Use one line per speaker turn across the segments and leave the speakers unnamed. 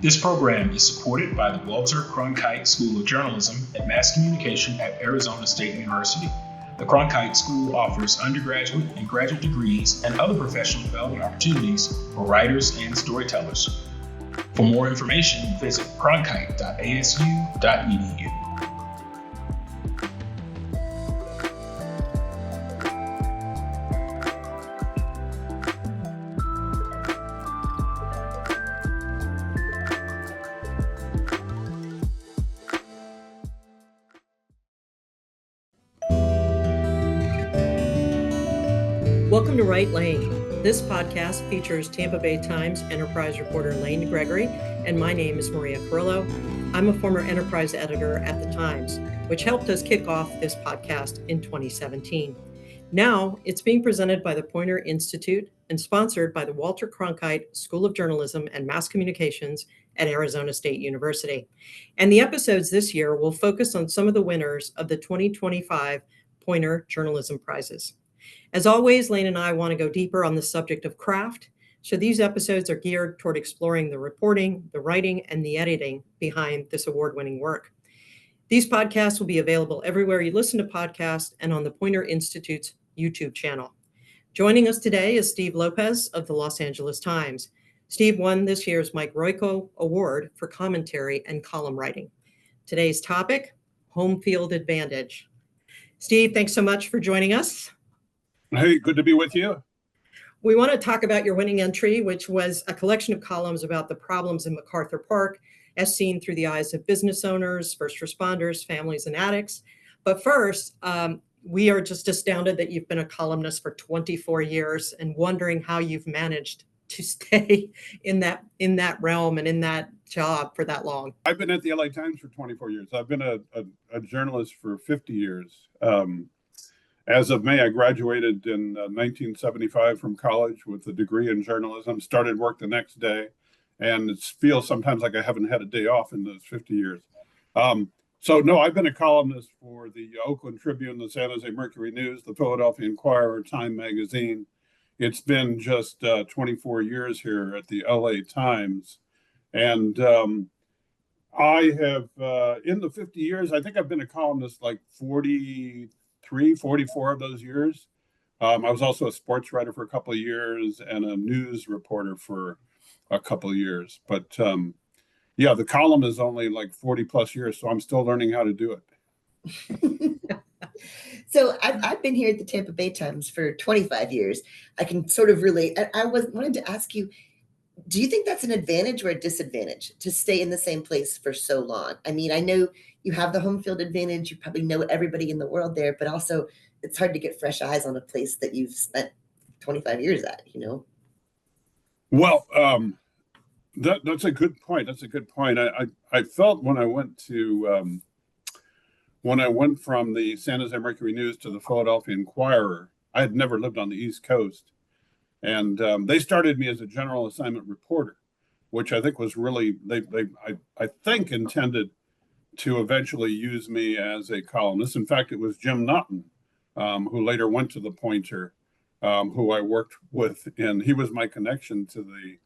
This program is supported by the Walter Cronkite School of Journalism and Mass Communication at Arizona State University. The Cronkite School offers undergraduate and graduate degrees and other professional development opportunities for writers and storytellers. For more information, visit cronkite.asu.edu.
Welcome to WriteLane. This podcast features Tampa Bay Times Enterprise reporter Lane Gregory, and my name is Maria Carrillo. I'm a former Enterprise editor at the Times, which helped us kick off this podcast in 2017. Now, it's being presented by the Poynter Institute and sponsored by the Walter Cronkite School of Journalism and Mass Communications at Arizona State University. And the episodes this year will focus on some of the winners of the 2025 Poynter Journalism Prizes. As always, Lane and I want to go deeper on the subject of craft, so these episodes are geared toward exploring the reporting, the writing, and the editing behind this award-winning work. These podcasts will be available everywhere you listen to podcasts and on the Poynter Institute's YouTube channel. Joining us today is Steve Lopez of the Los Angeles Times. Steve won this year's Mike Royko Award for commentary and column writing. Today's topic, home field advantage. Steve, thanks so much for joining us.
Hey, good to be with you.
We want to talk about your winning entry, which was a collection of columns about the problems in MacArthur Park as seen through the eyes of business owners, first responders, families, and addicts. But first, we are just astounded that you've been a columnist for 24 years and wondering how you've managed to stay in that realm and in that job for that long.
I've been at the LA Times for 24 years. I've been a journalist for 50 years. As of May, I graduated in 1975 from college with a degree in journalism, started work the next day, and it feels sometimes like I haven't had a day off in those 50 years. No, I've been a columnist for the Oakland Tribune, the San Jose Mercury News, the Philadelphia Inquirer, Time Magazine. It's been just 24 years here at the LA Times. And I have, in the 50 years, I think I've been a columnist like 44 of those years. I was also a sports writer for a couple of years and a news reporter for a couple of years. But the column is only like 40 plus years, so I'm still learning how to do it.
So I've been here at the Tampa Bay Times for 25 years. I can sort of relate. I wanted to ask you, do you think that's an advantage or a disadvantage to stay in the same place for so long? I mean, I know you have the home field advantage. You probably know everybody in the world there, but also it's hard to get fresh eyes on a place that you've spent 25 years at, you know?
Well, that's a good point. That's a good point. I felt when I went from the San Jose Mercury News to the Philadelphia Inquirer, I had never lived on the East Coast. And they started me as a general assignment reporter, which I think was really, I think intended to eventually use me as a columnist. In fact, it was Jim Naughton, who later went to the Poynter, who I worked with, and he was my connection to the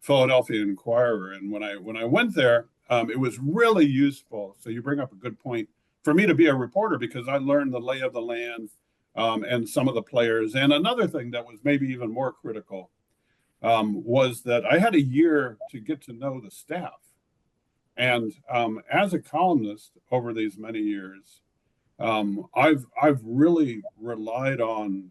Philadelphia Inquirer. And when I went there, it was really useful. So you bring up a good point for me to be a reporter, because I learned the lay of the land and some of the players. And another thing that was maybe even more critical was that I had a year to get to know the staff. And as a columnist over these many years, I've really relied on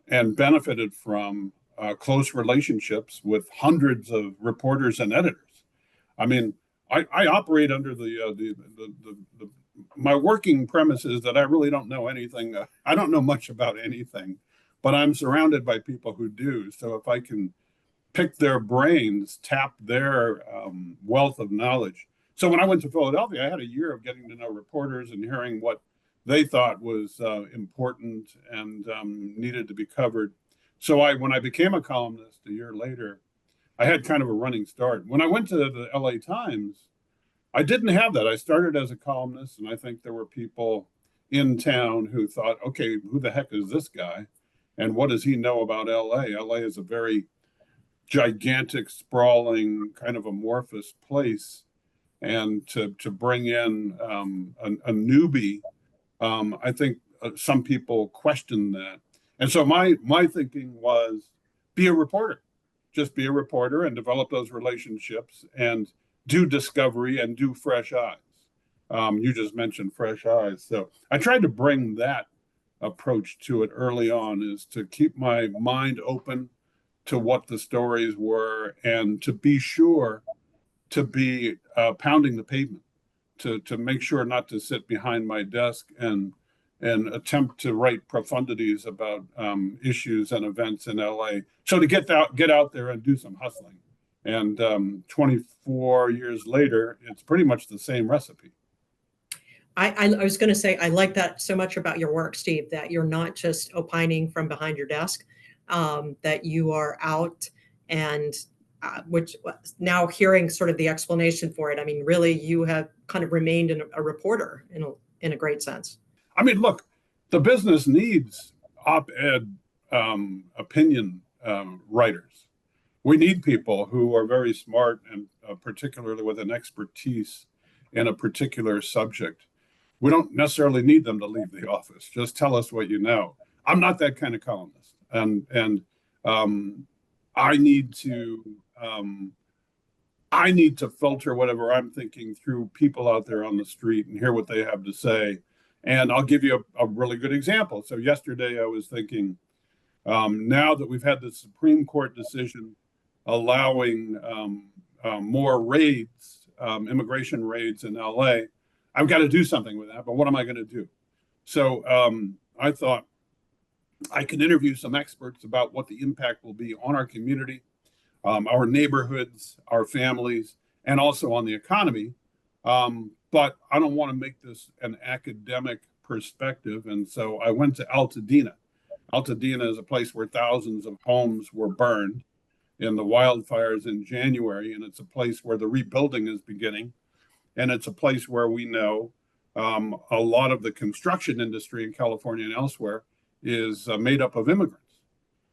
and benefited from close relationships with hundreds of reporters and editors. I mean, I operate under my working premise is that I really don't know anything. I don't know much about anything, but I'm surrounded by people who do. So if I can pick their brains, tap their wealth of knowledge. So when I went to Philadelphia, I had a year of getting to know reporters and hearing what they thought was important and needed to be covered. So when I became a columnist a year later, I had kind of a running start. When I went to the LA Times, I didn't have that. I started as a columnist, and I think there were people in town who thought, okay, who the heck is this guy? And what does he know about LA? LA is a very gigantic, sprawling, kind of amorphous place, and to bring in a newbie, I think some people question that. And so my thinking was, be a reporter. Just be a reporter and develop those relationships and do discovery and do fresh eyes. You just mentioned fresh eyes. So I tried to bring that approach to it early on, is to keep my mind open to what the stories were and to be sure to be pounding the pavement, to make sure not to sit behind my desk and attempt to write profundities about issues and events in LA. So to get out there and do some hustling. And 24 years later, it's pretty much the same recipe.
I was going to say, I like that so much about your work, Steve, that you're not just opining from behind your desk, that you are out and which now hearing sort of the explanation for it. I mean, really, you have kind of remained a reporter in a great sense.
I mean, look, the business needs op-ed opinion writers. We need people who are very smart and particularly with an expertise in a particular subject. We don't necessarily need them to leave the office. Just tell us what you know. I'm not that kind of columnist, and I need to filter whatever I'm thinking through people out there on the street and hear what they have to say. And I'll give you a really good example. So yesterday I was thinking, now that we've had the Supreme Court decision allowing more raids, immigration raids in LA, I've got to do something with that. But what am I going to do? So I thought I can interview some experts about what the impact will be on our community, our neighborhoods, our families, and also on the economy. But I don't want to make this an academic perspective. And so I went to Altadena. Altadena is a place where thousands of homes were burned in the wildfires in January. And it's a place where the rebuilding is beginning. And it's a place where we know a lot of the construction industry in California and elsewhere is made up of immigrants.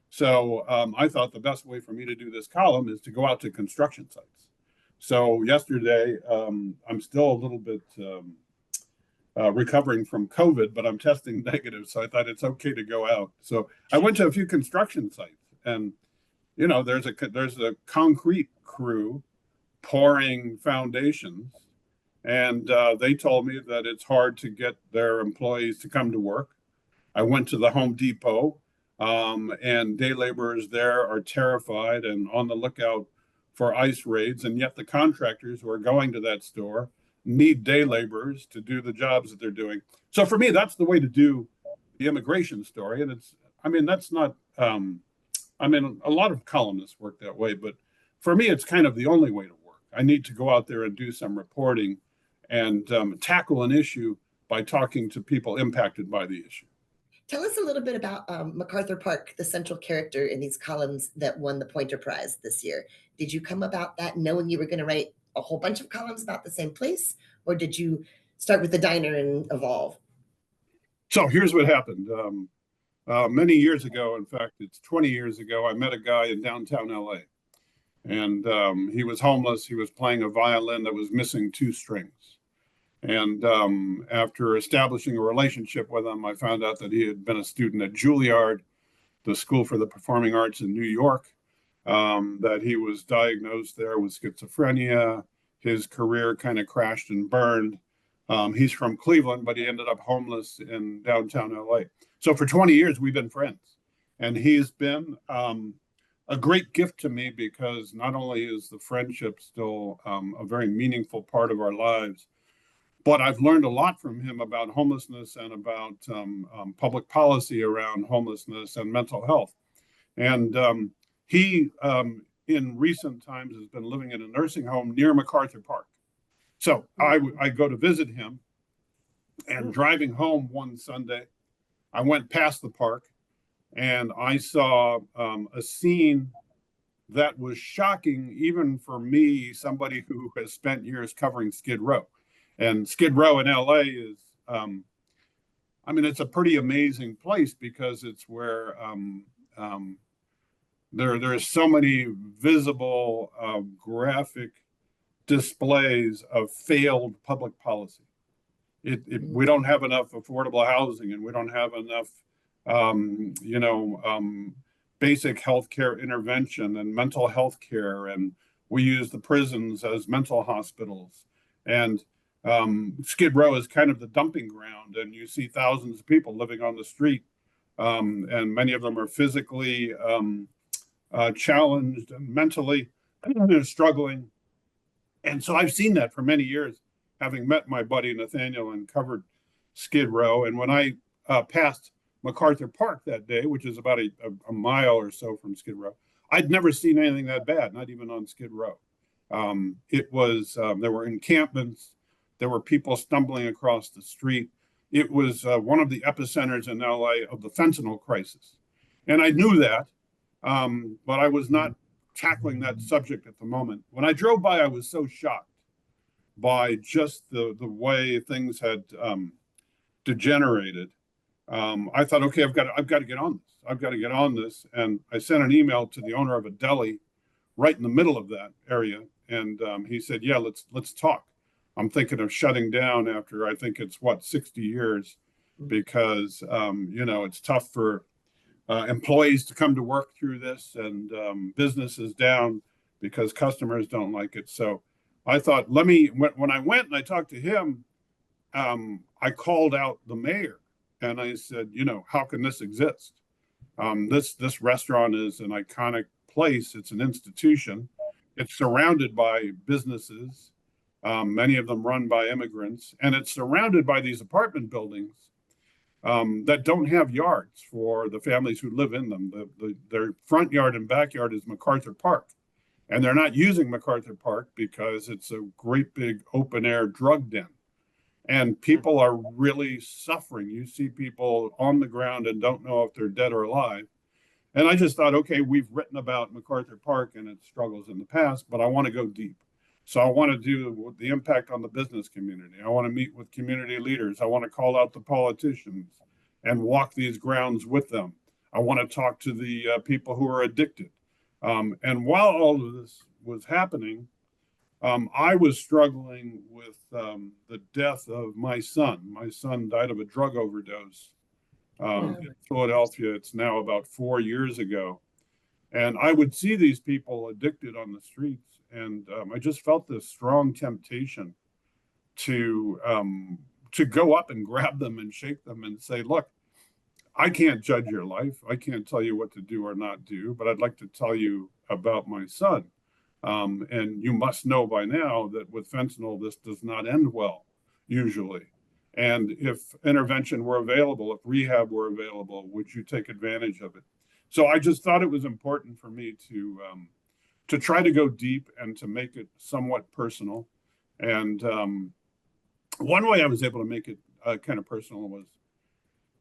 So I thought the best way for me to do this column is to go out to construction sites. So yesterday, I'm still a little bit recovering from COVID, but I'm testing negative. So I thought it's okay to go out. So I went to a few construction sites, and you know, there's a concrete crew pouring foundations, and they told me that it's hard to get their employees to come to work. I went to the Home Depot, and day laborers there are terrified and on the lookout for ICE raids, and yet the contractors who are going to that store need day laborers to do the jobs that they're doing. So for me, that's the way to do the immigration story. And that's not, a lot of columnists work that way, but for me, it's kind of the only way to work. I need to go out there and do some reporting and tackle an issue by talking to people impacted by the issue.
Tell us a little bit about MacArthur Park, the central character in these columns that won the Poynter Prize this year. Did you come about that knowing you were going to write a whole bunch of columns about the same place, or did you start with the diner and evolve?
So here's what happened. Many years ago, in fact, it's 20 years ago, I met a guy in downtown LA, and he was homeless. He was playing a violin that was missing 2 strings. And after establishing a relationship with him, I found out that he had been a student at Juilliard, the School for the Performing Arts in New York, that he was diagnosed there with schizophrenia. His career kind of crashed and burned. He's from Cleveland, but he ended up homeless in downtown LA. So for 20 years, we've been friends. And he's been a great gift to me because not only is the friendship still a very meaningful part of our lives, but I've learned a lot from him about homelessness and about public policy around homelessness and mental health. And he, in recent times, has been living in a nursing home near MacArthur Park. So I go to visit him, and driving home one Sunday, I went past the park, and I saw a scene that was shocking even for me, somebody who has spent years covering Skid Row. And Skid Row in LA is, it's a pretty amazing place because it's where There are so many visible graphic displays of failed public policy. We don't have enough affordable housing, and we don't have enough, basic health care intervention and mental health care, and we use the prisons as mental hospitals. And Skid Row is kind of the dumping ground, and you see thousands of people living on the street, and many of them are physically challenged and mentally struggling. And so I've seen that for many years, having met my buddy Nathaniel and covered Skid Row. And when I passed MacArthur Park that day, which is about a mile or so from Skid Row, I'd never seen anything that bad, not even on Skid Row. There were encampments, there were people stumbling across the street. It was one of the epicenters in LA of the fentanyl crisis. And I knew that, but I was not tackling that subject at the moment. When I drove by, I was so shocked by just the way things had degenerated. I thought, okay, I've got to get on this. I've got to get on this. And I sent an email to the owner of a deli right in the middle of that area. And he said, yeah, let's talk. I'm thinking of shutting down after, I think it's 60 years, because, it's tough for employees to come to work through this, and business is down because customers don't like it. So I thought, when I went and I talked to him, I called out the mayor and I said, how can this exist? This restaurant is an iconic place. It's an institution. It's surrounded by businesses, many of them run by immigrants, and it's surrounded by these apartment buildings that don't have yards for the families who live in them. Their front yard and backyard is MacArthur Park. And they're not using MacArthur Park because it's a great big open air drug den. And people are really suffering. You see people on the ground and don't know if they're dead or alive. And I just thought, okay, we've written about MacArthur Park and its struggles in the past, but I want to go deep. So I want to do the impact on the business community. I want to meet with community leaders. I want to call out the politicians and walk these grounds with them. I want to talk to the people who are addicted. And while all of this was happening, I was struggling with the death of my son. My son died of a drug overdose in Philadelphia. It's now about 4 years ago. And I would see these people addicted on the streets. And I just felt this strong temptation to go up and grab them and shake them and say, look, I can't judge your life. I can't tell you what to do or not do, but I'd like to tell you about my son. And you must know by now that with fentanyl, this does not end well, usually. And if intervention were available, if rehab were available, would you take advantage of it? So I just thought it was important for me to try to go deep and to make it somewhat personal. And one way I was able to make it kind of personal was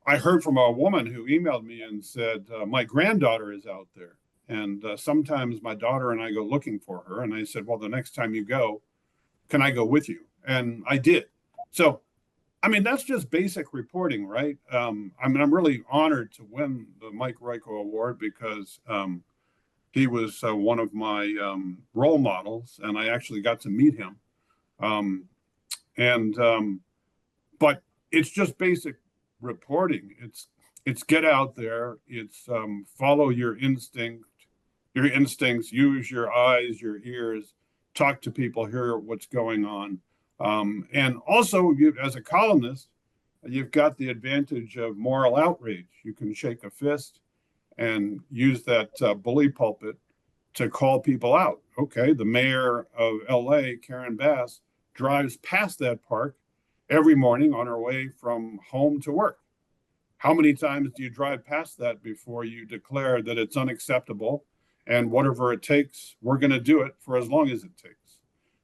I heard from a woman who emailed me and said, my granddaughter is out there. And sometimes my daughter and I go looking for her. And I said, well, the next time you go, can I go with you? And I did. So, I mean, that's just basic reporting, right? I'm really honored to win the Mike Ryko Award because he was one of my role models, and I actually got to meet him. But it's just basic reporting. It's get out there. It's follow your instincts, use your eyes, your ears, talk to people, hear what's going on. And also, as a columnist, you've got the advantage of moral outrage. You can shake a fist and use that bully pulpit to call people out. Okay, the mayor of LA, Karen Bass, drives past that park every morning on her way from home to work. How many times do you drive past that before you declare that it's unacceptable and whatever it takes, we're going to do it for as long as it takes?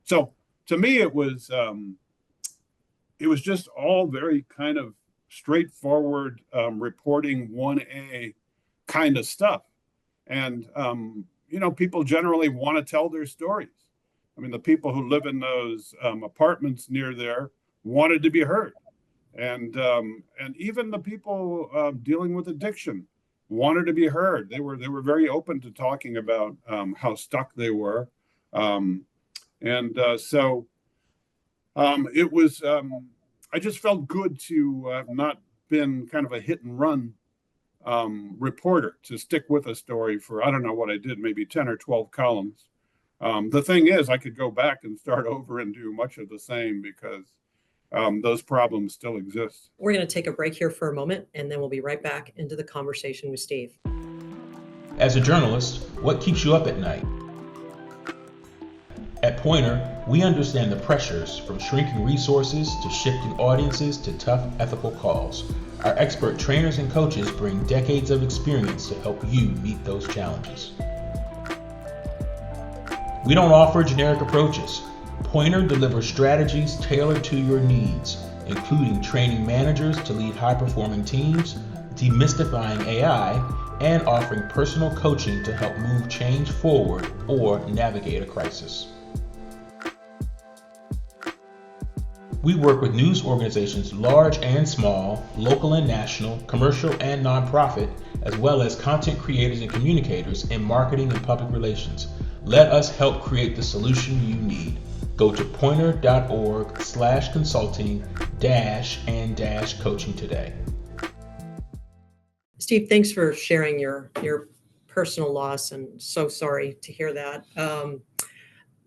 So to me, it was just all very kind of straightforward reporting 1A kind of stuff. And, people generally want to tell their stories. I mean, the people who live in those apartments near there wanted to be heard. And even the people dealing with addiction wanted to be heard. They were very open to talking about how stuck they were, so it was. I just felt good to have not been kind of a hit and run reporter, to stick with a story for, I don't know what I did, maybe 10 or 12 columns. The thing is, I could go back and start over and do much of the same, because those problems still exist.
We're going to take a break here for a moment, and then we'll be right back into the conversation with Steve.
As a journalist, what keeps you up at night? At Poynter, we understand the pressures from shrinking resources to shifting audiences to tough ethical calls. Our expert trainers and coaches bring decades of experience to help you meet those challenges. We don't offer generic approaches. Poynter delivers strategies tailored to your needs, including training managers to lead high-performing teams, demystifying AI, and offering personal coaching to help move change forward or navigate a crisis. We work with news organizations large and small, local and national, commercial and nonprofit, as well as content creators and communicators in marketing and public relations. Let us help create the solution you need. Go to poynter.org/consulting-and-coaching today.
Steve, thanks for sharing your personal loss, and so sorry to hear that.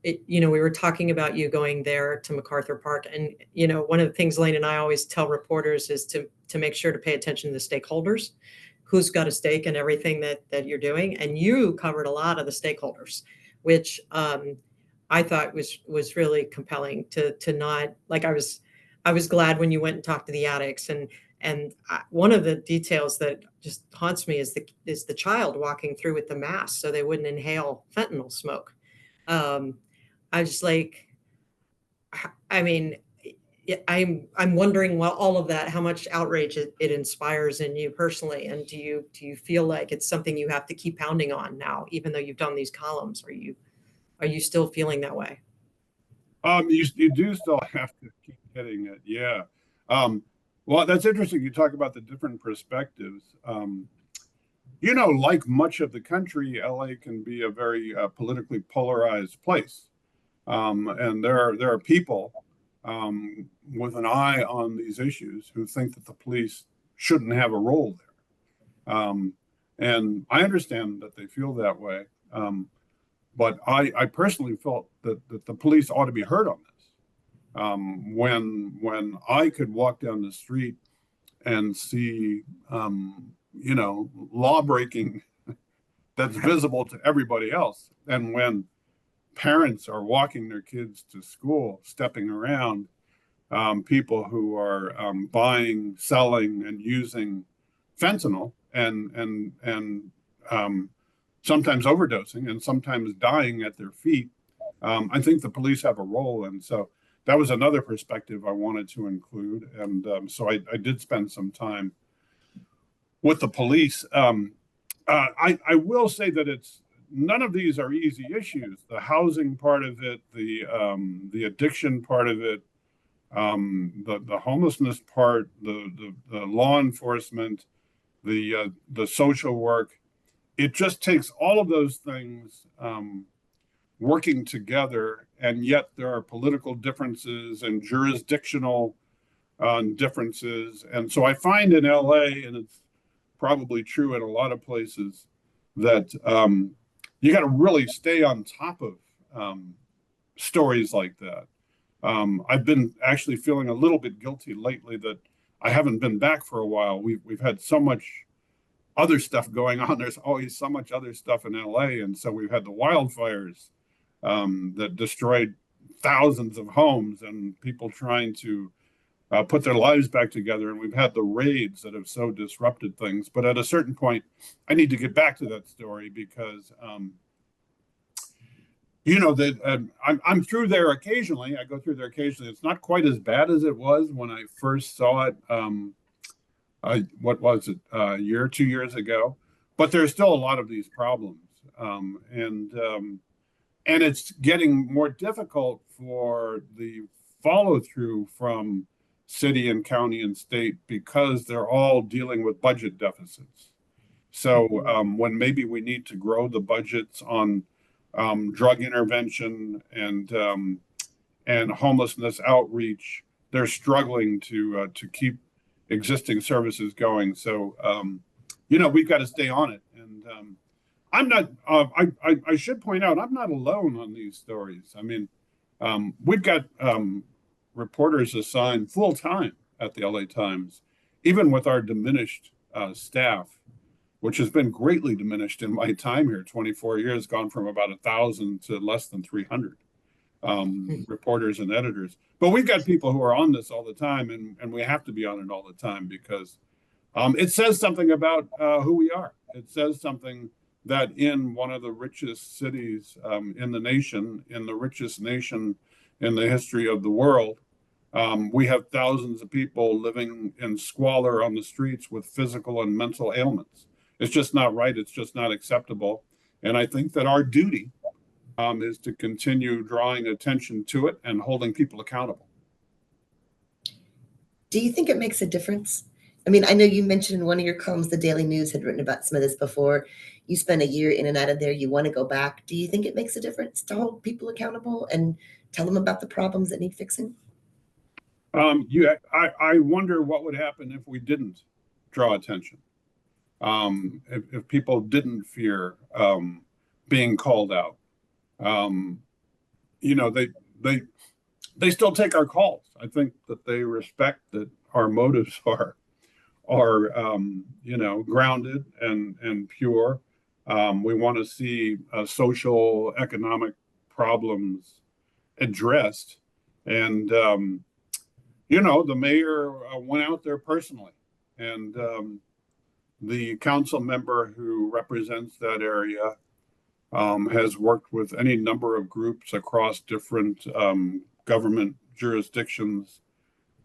We were talking about you going there to MacArthur Park, and one of the things Lane and I always tell reporters is to make sure to pay attention to the stakeholders, who's got a stake in everything that you're doing. And you covered a lot of the stakeholders, which I thought was really compelling to not, like, I was glad when you went and talked to the addicts, and one of the details that just haunts me is the child walking through with the mask so they wouldn't inhale fentanyl smoke. I was like, I mean, I'm wondering, well, all of that, how much outrage it inspires in you personally, and do you feel like it's something you have to keep pounding on now, even though you've done these columns? Are you still feeling that way?
You do still have to keep hitting it, yeah. Well, that's interesting. You talk about the different perspectives. Like much of the country, LA can be a very politically polarized place. And there are people with an eye on these issues who think that the police shouldn't have a role there. And I understand that they feel that way. But I personally felt that the police ought to be heard on this. When I could walk down the street and see, law breaking that's visible to everybody else, and when parents are walking their kids to school, stepping around people who are buying, selling, and using fentanyl, and sometimes overdosing and sometimes dying at their feet, I think the police have a role. And so that was another perspective I wanted to include. And so I did spend some time with the police. I will say that none of these are easy issues. The housing part of it, the addiction part of it, the homelessness part, the law enforcement, the social work. It just takes all of those things working together, and yet there are political differences and jurisdictional differences. And so I find in LA, and it's probably true in a lot of places, that you got to really stay on top of stories like that. I've been actually feeling a little bit guilty lately that I haven't been back for a while. We've had so much other stuff going on. There's always so much other stuff in LA. And so we've had the wildfires that destroyed thousands of homes and people trying to put their lives back together. And we've had the raids that have so disrupted things. But at a certain point, I need to get back to that story because, I'm through there occasionally. I go through there occasionally. It's not quite as bad as it was when I first saw it. What was it, a year, 2 years ago? But there's still a lot of these problems. And it's getting more difficult for the follow through from city and county and state because they're all dealing with budget deficits. So when maybe we need to grow the budgets on drug intervention and homelessness outreach, they're struggling to keep existing services going. So we've got to stay on it. And I'm not. I should point out I'm not alone on these stories. I mean, we've got reporters assigned full time at the LA Times, even with our diminished staff, which has been greatly diminished in my time here. 24 years, gone from about 1,000 to less than 300 reporters and editors. But we've got people who are on this all the time, and we have to be on it all the time because it says something about who we are. It says something that in one of the richest cities in the nation, in the richest nation in the history of the world, we have thousands of people living in squalor on the streets with physical and mental ailments. It's just not right. It's just not acceptable. And I think that our duty is to continue drawing attention to it and holding people accountable.
Do you think it makes a difference? I mean, I know you mentioned in one of your columns, the Daily News had written about some of this before. You spent a year in and out of there. You want to go back. Do you think it makes a difference to hold people accountable and tell them about the problems that need fixing?
I wonder what would happen if we didn't draw attention. If people didn't fear being called out. They still take our calls. I think that they respect that our motives are grounded and pure. We want to see social, economic problems addressed. And, the mayor went out there personally. And the council member who represents that area has worked with any number of groups across different government jurisdictions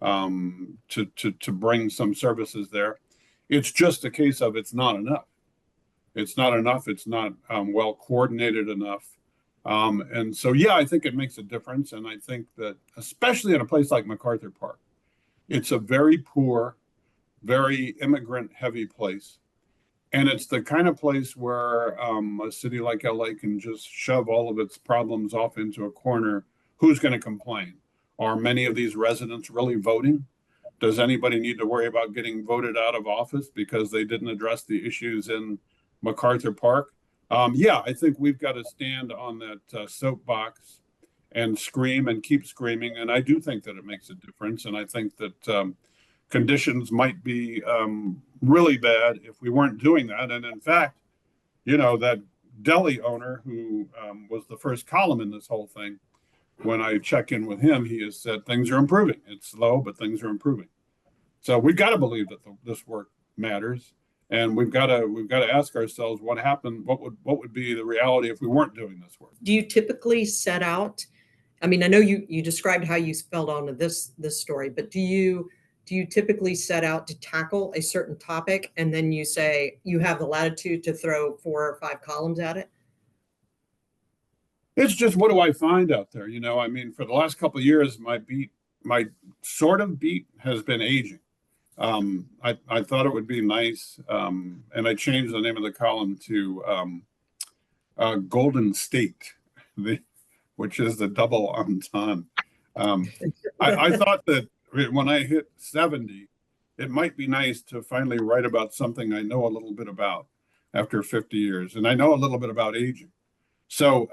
to bring some services there. It's just a case of it's not enough. It's not enough. It's not well coordinated enough. And so, I think it makes a difference. And I think that especially in a place like MacArthur Park, it's a very poor, very immigrant heavy place. And it's the kind of place where a city like LA can just shove all of its problems off into a corner. Who's going to complain? Are many of these residents really voting? Does anybody need to worry about getting voted out of office because they didn't address the issues in MacArthur Park? I think we've got to stand on that soapbox and scream and keep screaming. And I do think that it makes a difference. And I think that conditions might be really bad if we weren't doing that. And in fact, that deli owner who was the first column in this whole thing, when I check in with him, he has said things are improving. It's slow, but things are improving. So we've got to believe that this work matters. And we've got to ask ourselves what happened, what would be the reality if we weren't doing this work.
Do you typically set out, I mean, I know you described how you fell onto this story, but do you typically set out to tackle a certain topic and then you say you have the latitude to throw 4 or 5 columns at it?
It's just, what do I find out there? I mean, for the last couple of years, my sort of beat has been aging. I thought it would be nice, and I changed the name of the column to Golden State, which is the double entendre. I thought that when I hit 70, it might be nice to finally write about something I know a little bit about after 50 years. And I know a little bit about aging. So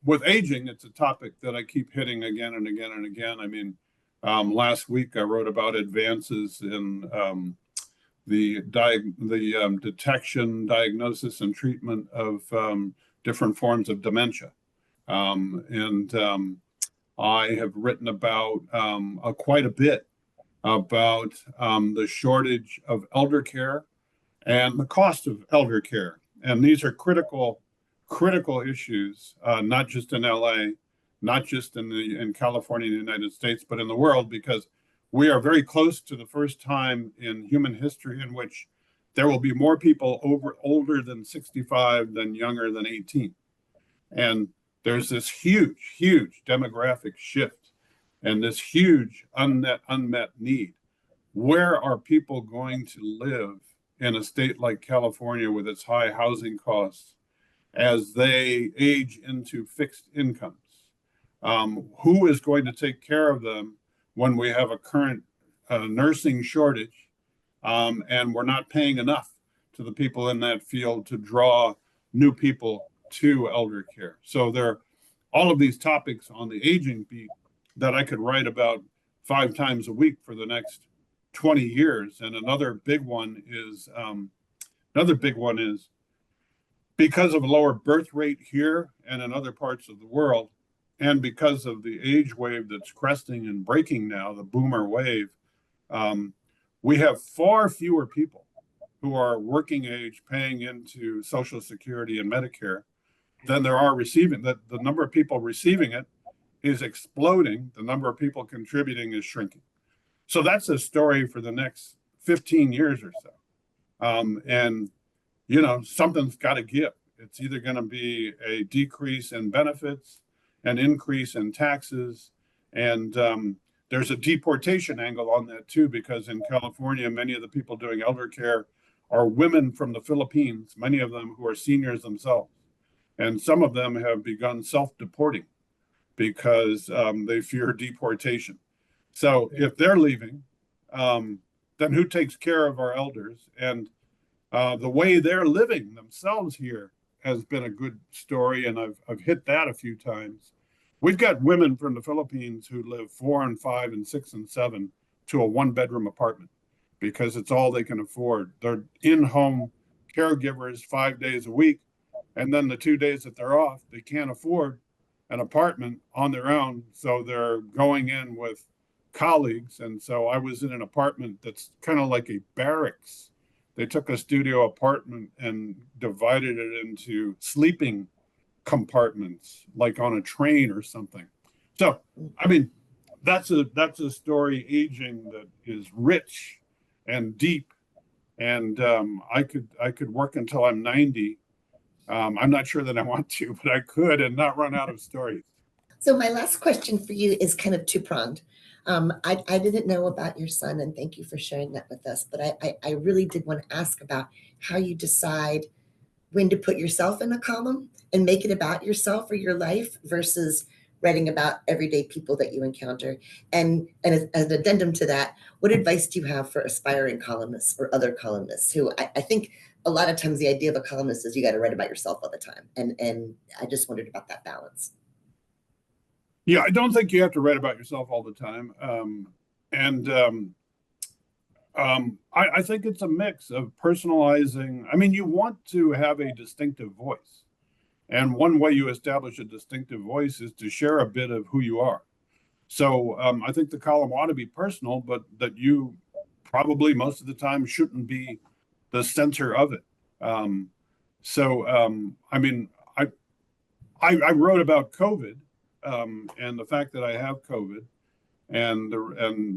with aging, it's a topic that I keep hitting again and again and again. I mean, last week I wrote about advances in the detection, diagnosis, and treatment of different forms of dementia. I have written about quite a bit about the shortage of elder care and the cost of elder care. And these are critical issues, not just in LA, not just in California and the United States, but in the world, because we are very close to the first time in human history in which there will be more people older than 65 than younger than 18. And there's this huge demographic shift and this huge unmet need. Where are people going to live in a state like California with its high housing costs as they age into fixed incomes? Who is going to take care of them when we have a current nursing shortage, and we're not paying enough to the people in that field to draw new people to elder care? So there are all of these topics on the aging beat that I could write about 5 times a week for the next 20 years. And another big one is because of a lower birth rate here and in other parts of the world, and because of the age wave that's cresting and breaking now, the boomer wave, we have far fewer people who are working age paying into Social Security and Medicare than there are receiving. The number of people receiving it is exploding. The number of people contributing is shrinking. So that's a story for the next 15 years or so. And, something's got to give. It's either going to be a decrease in benefits, an increase in taxes, and there's a deportation angle on that too, because in California, many of the people doing elder care are women from the Philippines, many of them who are seniors themselves. And some of them have begun self-deporting because they fear deportation. So if they're leaving, then who takes care of our elders? And the way they're living themselves here has been a good story, and I've hit that a few times. We've got women from the Philippines who live 4 and 5 and 6 and 7 to a 1-bedroom apartment because it's all they can afford. They're in-home caregivers 5 days a week, and then the 2 days that they're off, they can't afford an apartment on their own, so they're going in with colleagues. And so I was in an apartment that's kind of like a barracks. They took a studio apartment and divided it into sleeping compartments, like on a train or something. So, I mean, that's a story, aging, that is rich and deep. And I could work until I'm 90. I'm not sure that I want to, but I could and not run out of stories.
So my last question for you is kind of two-pronged. I didn't know about your son, and thank you for sharing that with us. But I really did want to ask about how you decide when to put yourself in a column and make it about yourself or your life versus writing about everyday people that you encounter. And as an addendum to that, what advice do you have for aspiring columnists or other columnists who I think a lot of times the idea of a columnist is you got to write about yourself all the time. And I just wondered about that balance.
Yeah, I don't think you have to write about yourself all the time. I think it's a mix of personalizing. I mean, you want to have a distinctive voice. And one way you establish a distinctive voice is to share a bit of who you are. So I think the column ought to be personal, but that you probably most of the time shouldn't be the center of it. I mean, I wrote about COVID and the fact that I have COVID, and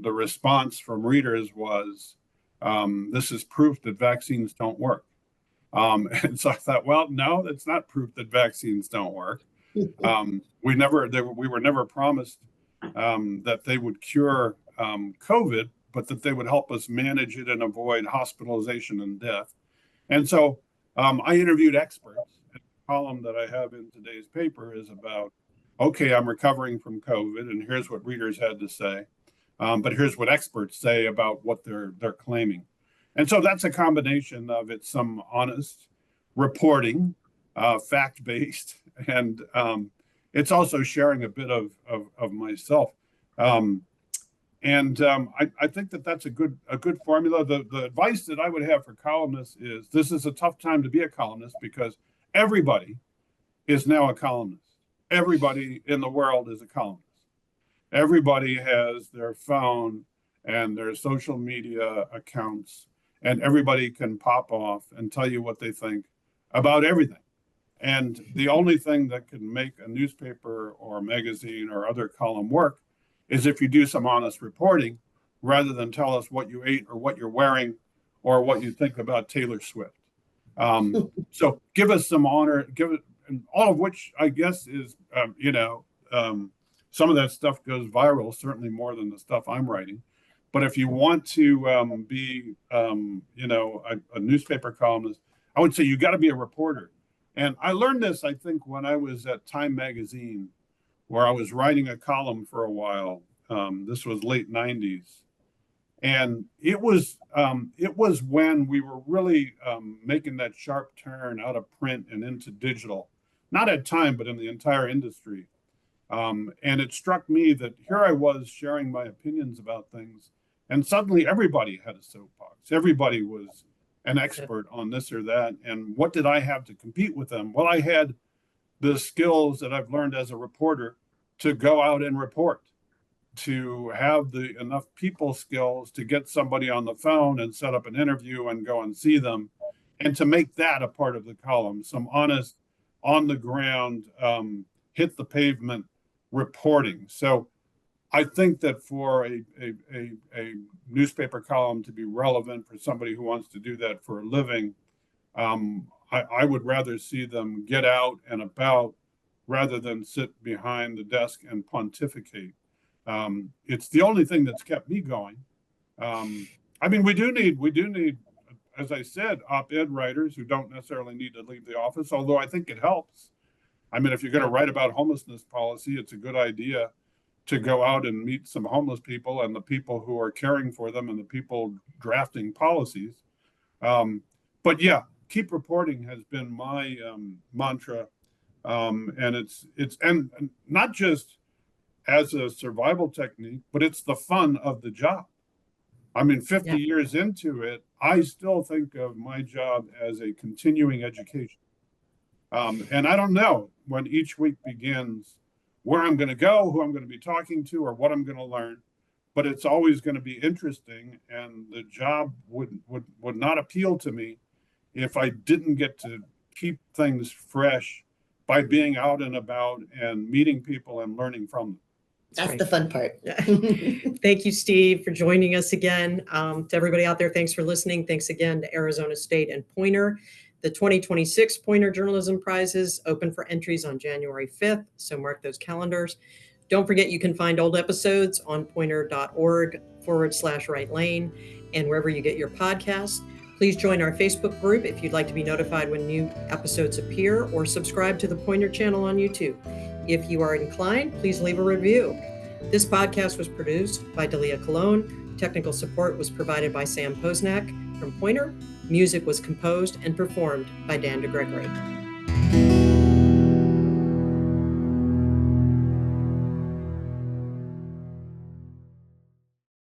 the response from readers was, this is proof that vaccines don't work. And so I thought, well, no, that's not proof that vaccines don't work. We were never promised that they would cure COVID, but that they would help us manage it and avoid hospitalization and death. And so I interviewed experts. And the column that I have in today's paper is about, okay, I'm recovering from COVID, and here's what readers had to say. But here's what experts say about what they're claiming. And so that's a combination of it's some honest reporting, fact-based, and it's also sharing a bit of myself. I think that that's a good formula. The advice that I would have for columnists is this is a tough time to be a columnist because everybody is now a columnist. Everybody in the world is a columnist. Everybody has their phone and their social media accounts, and everybody can pop off and tell you what they think about everything. And the only thing that can make a newspaper or a magazine or other column work is if you do some honest reporting rather than tell us what you ate or what you're wearing or what you think about Taylor Swift. So give us some honor, and all of which I guess is, some of that stuff goes viral, certainly more than the stuff I'm writing. But if you want to be, a newspaper columnist, I would say you got to be a reporter. And I learned this, I think, when I was at Time Magazine, where I was writing a column for a while. This was late 90s. And it was when we were really making that sharp turn out of print and into digital, not at Time, but in the entire industry. And it struck me that here I was sharing my opinions about things, and suddenly everybody had a soapbox. Everybody was an expert on this or that. And what did I have to compete with them? Well, I had the skills that I've learned as a reporter to go out and report, to have the enough people skills to get somebody on the phone and set up an interview and go and see them, and to make that a part of the column, some honest, on the ground, hit the pavement reporting. So I think that for a newspaper column to be relevant for somebody who wants to do that for a living, I would rather see them get out and about rather than sit behind the desk and pontificate. It's the only thing that's kept me going. I mean, we do need, as I said, op-ed writers who don't necessarily need to leave the office, although I think it helps. I mean, if you're going to write about homelessness policy, it's a good idea to go out and meet some homeless people and the people who are caring for them and the people drafting policies. But yeah, keep reporting has been my mantra. And it's not just as a survival technique, but it's the fun of the job. I mean, 50 years into it, I still think of my job as a continuing education. And I don't know when each week begins where I'm going to go, who I'm going to be talking to, or what I'm going to learn, but it's always going to be interesting. And the job would not appeal to me if I didn't get to keep things fresh by being out and about and meeting people and learning from them.
That's the fun part.
Thank you, Steve, for joining us again. To everybody out there, thanks for listening. Thanks again to Arizona State and Poynter. The 2026 Poynter Journalism Prizes open for entries on January 5th, so mark those calendars. Don't forget you can find old episodes on poynter.org/WriteLane and wherever you get your podcasts. Please join our Facebook group if you'd like to be notified when new episodes appear, or subscribe to the Poynter channel on YouTube. If you are inclined, please leave a review. This podcast was produced by Delia Colon. Technical support was provided by Sam Posnack from Poynter. Music was composed and performed by Dan DeGregory.